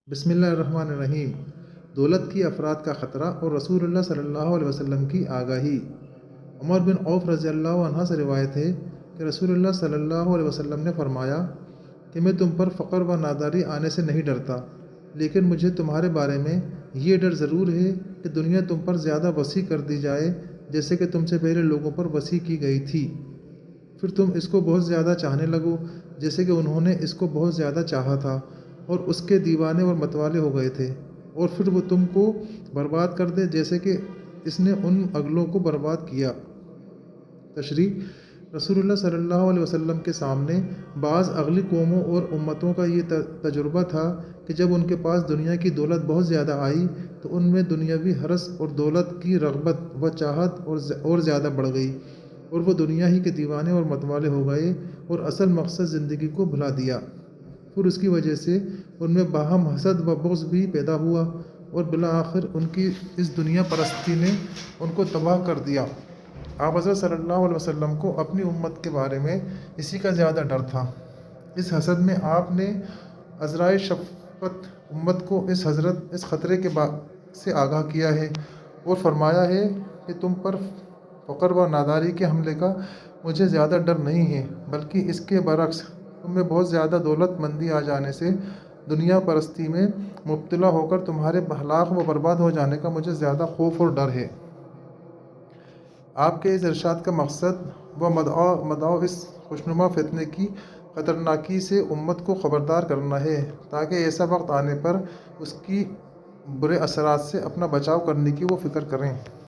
बिस्मिल्लाहिर्रहमानिर्रहीम। दौलत की अफराद का ख़तरा और रसूलुल्लाह सल्लल्लाहु अलैहि वसल्लम की आगाही। उमर बिन औफ रज़ी अल्लाह अन्हु से रिवायत है कि रसूलुल्लाह सल्लल्लाहु अलैहि वसल्लम ने फरमाया कि मैं तुम पर फ़क्र व नादारी आने से नहीं डरता, लेकिन मुझे तुम्हारे बारे में ये डर ज़रूर है कि दुनिया तुम पर ज़्यादा वसी कर दी जाए जैसे कि तुमसे पहले लोगों पर वसी की गई थी। फिर तुम इसको बहुत ज़्यादा चाहने लगो जैसे कि उन्होंने इसको बहुत ज़्यादा चाहा था और उसके दीवाने और मतवाले हो गए थे, और फिर वो तुमको बर्बाद कर दे जैसे कि इसने उन अगलों को बर्बाद किया। तशरीह, रसूलुल्लाह सल्लल्लाहु अलैहि वसल्लम के सामने बाज़ अगली कौमों और उम्मतों का ये तजुर्बा था कि जब उनके पास दुनिया की दौलत बहुत ज़्यादा आई तो उनमें दुनियावी हरस और दौलत की रग़बत व चाहत और ज़्यादा बढ़ गई, और वो दुनिया ही के दीवाने और मतवाले हो गए और असल मकसद ज़िंदगी को भुला दिया। फिर उसकी वजह से उनमें बाहम हसद व बुग़्ज़ भी पैदा हुआ और बिला आखिर उनकी इस दुनिया परस्ती ने उनको तबाह कर दिया। आप हज़रत सल्लल्लाहु अलैहि वसल्लम को अपनी उम्मत के बारे में इसी का ज़्यादा डर था। इस हसद में आपने अज़राए शफ़क़त उम्मत को इस ख़तरे के से आगाह किया है और फरमाया है कि तुम पर फ़क्र व नादारी के हमले का मुझे ज़्यादा डर नहीं है, बल्कि इसके बरक्स तुम में बहुत ज़्यादा दौलतमंदी आ जाने से दुनिया परस्ती में मुब्तला होकर तुम्हारे हलाक व बर्बाद हो जाने का मुझे ज़्यादा खौफ और डर है। आपके इस इरशाद का मकसद व मदाओ इस खुशनुमा फितने की ख़तरनाकी से उम्मत को ख़बरदार करना है, ताकि ऐसा वक्त आने पर उसकी बुरे असरात से अपना बचाव करने की वो फ़िक्र करें।